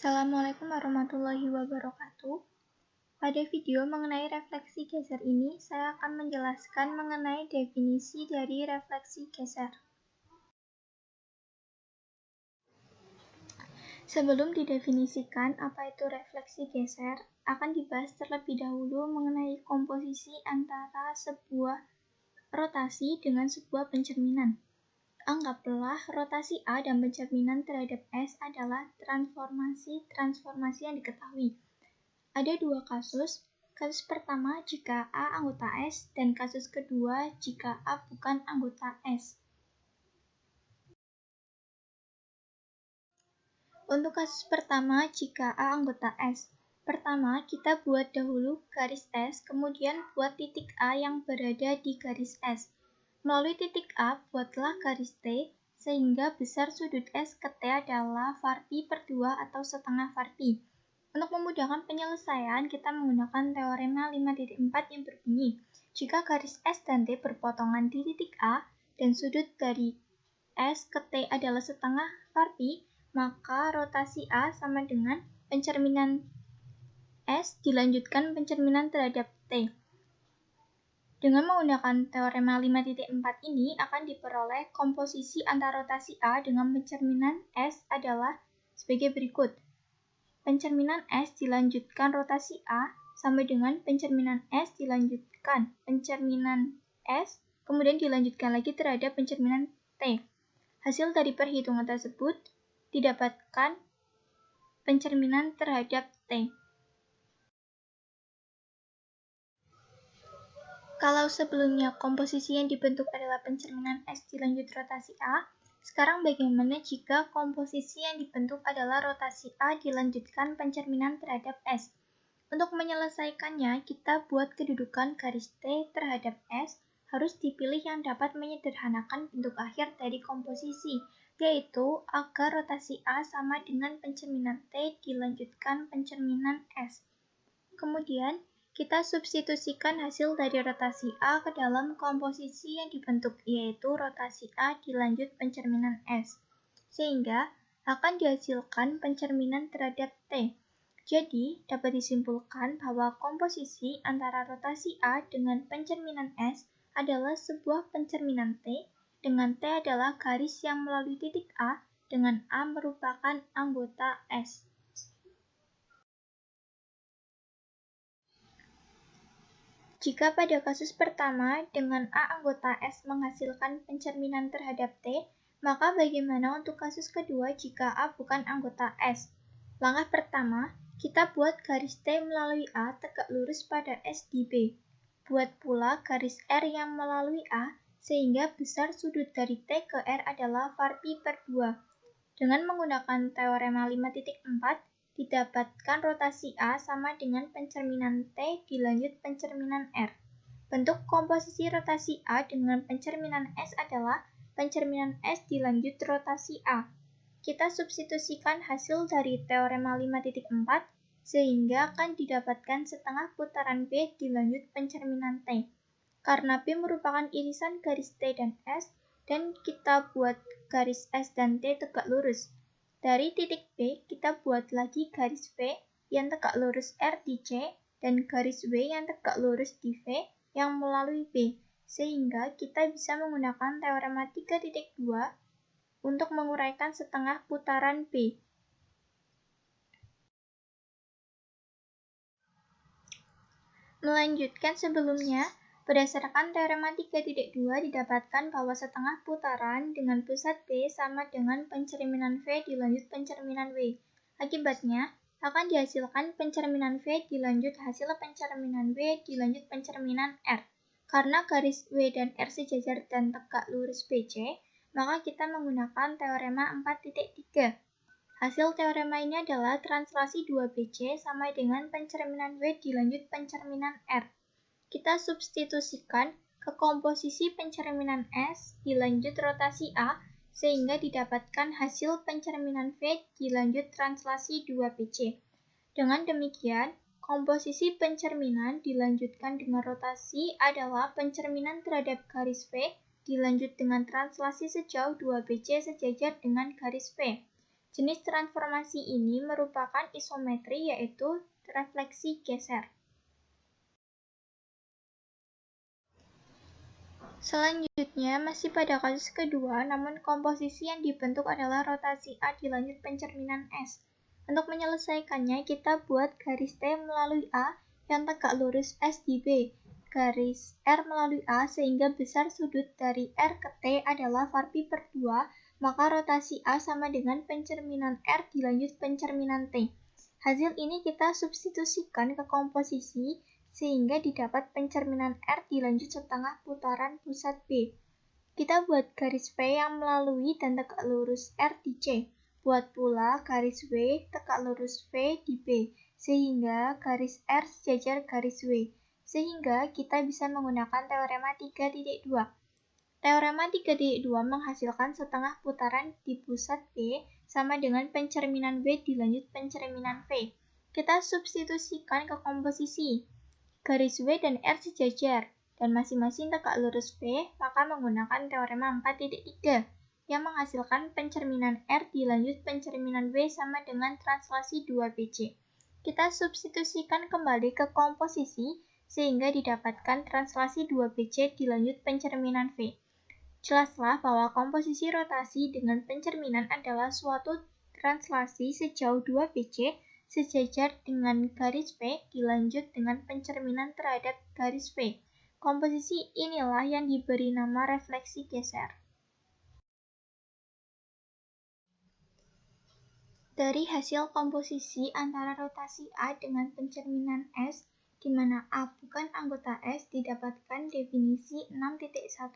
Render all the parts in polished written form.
Assalamualaikum warahmatullahi wabarakatuh. Pada video mengenai refleksi geser ini, saya akan menjelaskan mengenai definisi dari refleksi geser. Sebelum didefinisikan apa itu refleksi geser, akan dibahas terlebih dahulu mengenai komposisi antara sebuah rotasi dengan sebuah pencerminan. Anggaplah rotasi A dan pencerminan terhadap S adalah transformasi yang diketahui. Ada dua kasus. Kasus pertama jika A anggota S dan kasus kedua jika A bukan anggota S. Untuk kasus pertama jika A anggota S, pertama kita buat dahulu garis S, kemudian buat titik A yang berada di garis S. Melalui titik A, buatlah garis T, sehingga besar sudut S ke T adalah var pi per 2 atau setengah var pi. Untuk memudahkan penyelesaian, kita menggunakan teorema 5.4 yang berbunyi, jika garis S dan T berpotongan di titik A dan sudut dari S ke T adalah setengah var pi, maka rotasi A sama dengan pencerminan S dilanjutkan pencerminan terhadap T. Dengan menggunakan teorema 5.4 ini akan diperoleh komposisi antara rotasi A dengan pencerminan S adalah sebagai berikut. Pencerminan S dilanjutkan rotasi A sama dengan pencerminan S dilanjutkan pencerminan S, kemudian dilanjutkan lagi terhadap pencerminan T. Hasil dari perhitungan tersebut didapatkan pencerminan terhadap T. Kalau sebelumnya komposisi yang dibentuk adalah pencerminan S dilanjut rotasi A, sekarang bagaimana jika komposisi yang dibentuk adalah rotasi A dilanjutkan pencerminan terhadap S? Untuk menyelesaikannya, kita buat kedudukan garis T terhadap S harus dipilih yang dapat menyederhanakan bentuk akhir dari komposisi, yaitu agar rotasi A sama dengan pencerminan T dilanjutkan pencerminan S. Kemudian, kita substitusikan hasil dari rotasi A ke dalam komposisi yang dibentuk, yaitu rotasi A dilanjut pencerminan S, sehingga akan dihasilkan pencerminan terhadap T. Jadi, dapat disimpulkan bahwa komposisi antara rotasi A dengan pencerminan S adalah sebuah pencerminan T, dengan T adalah garis yang melalui titik A, dengan A merupakan anggota S. Jika pada kasus pertama dengan A anggota S menghasilkan pencerminan terhadap T, maka bagaimana untuk kasus kedua jika A bukan anggota S? Langkah pertama, kita buat garis T melalui A tegak lurus pada S di B. Buat pula garis R yang melalui A, sehingga besar sudut dari T ke R adalah var pi per 2. Dengan menggunakan teorema 5.4, didapatkan rotasi A sama dengan pencerminan T dilanjut pencerminan R. Bentuk komposisi rotasi A dengan pencerminan S adalah pencerminan S dilanjut rotasi A. Kita substitusikan hasil dari teorema 5.4 sehingga akan didapatkan setengah putaran B dilanjut pencerminan T. Karena B merupakan irisan garis T dan S, dan kita buat garis S dan T tegak lurus. Dari titik B, kita buat lagi garis V yang tegak lurus R di C, dan garis W yang tegak lurus di V yang melalui B, sehingga kita bisa menggunakan teorema 3.2 untuk menguraikan setengah putaran B. Melanjutkan sebelumnya, berdasarkan teorema 3.2 didapatkan bahwa setengah putaran dengan pusat B sama dengan pencerminan V dilanjut pencerminan W. Akibatnya, akan dihasilkan pencerminan V dilanjut hasil pencerminan W dilanjut pencerminan R. Karena garis W dan R sejajar dan tegak lurus BC, maka kita menggunakan teorema 4.3. Hasil teorema ini adalah translasi 2BC sama dengan pencerminan W dilanjut pencerminan R. Kita substitusikan ke komposisi pencerminan S dilanjut rotasi A, sehingga didapatkan hasil pencerminan V dilanjut translasi 2BC. Dengan demikian, komposisi pencerminan dilanjutkan dengan rotasi adalah pencerminan terhadap garis V dilanjut dengan translasi sejauh 2BC sejajar dengan garis V. Jenis transformasi ini merupakan isometri, yaitu refleksi geser. Selanjutnya, masih pada kasus kedua, namun komposisi yang dibentuk adalah rotasi A dilanjut pencerminan S. Untuk menyelesaikannya, kita buat garis T melalui A yang tegak lurus S di B, garis R melalui A sehingga besar sudut dari R ke T adalah var pi per 2, maka rotasi A sama dengan pencerminan R dilanjut pencerminan T. Hasil ini kita substitusikan ke komposisi, sehingga didapat pencerminan R dilanjut setengah putaran pusat B. Kita buat garis V yang melalui dan tegak lurus R di C. Buat pula garis W tegak lurus V di B, sehingga garis R sejajar garis W. Sehingga kita bisa menggunakan teorema 3.2. Teorema 3.2 menghasilkan setengah putaran di pusat B sama dengan pencerminan W dilanjut pencerminan V. Kita substitusikan ke komposisi. Garis W dan R sejajar, dan masing-masing tegak lurus V, maka menggunakan teorema 4.3 yang menghasilkan pencerminan R dilanjut pencerminan W sama dengan translasi 2BC. Kita substitusikan kembali ke komposisi, sehingga didapatkan translasi 2BC dilanjut pencerminan V. Jelaslah bahwa komposisi rotasi dengan pencerminan adalah suatu translasi sejauh 2BC sejajar dengan garis V dilanjut dengan pencerminan terhadap garis V. Komposisi inilah yang diberi nama refleksi geser. Dari hasil komposisi antara rotasi A dengan pencerminan S, di mana A bukan anggota S, didapatkan definisi 6.1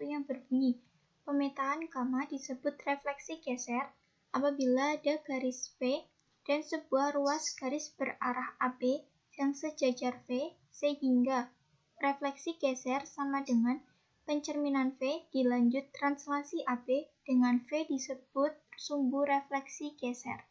yang berbunyi, pemetaan gamma disebut refleksi geser apabila ada garis V dan sebuah ruas garis berarah AB yang sejajar V, sehingga refleksi geser sama dengan pencerminan V dilanjut translasi AB dengan V disebut sumbu refleksi geser.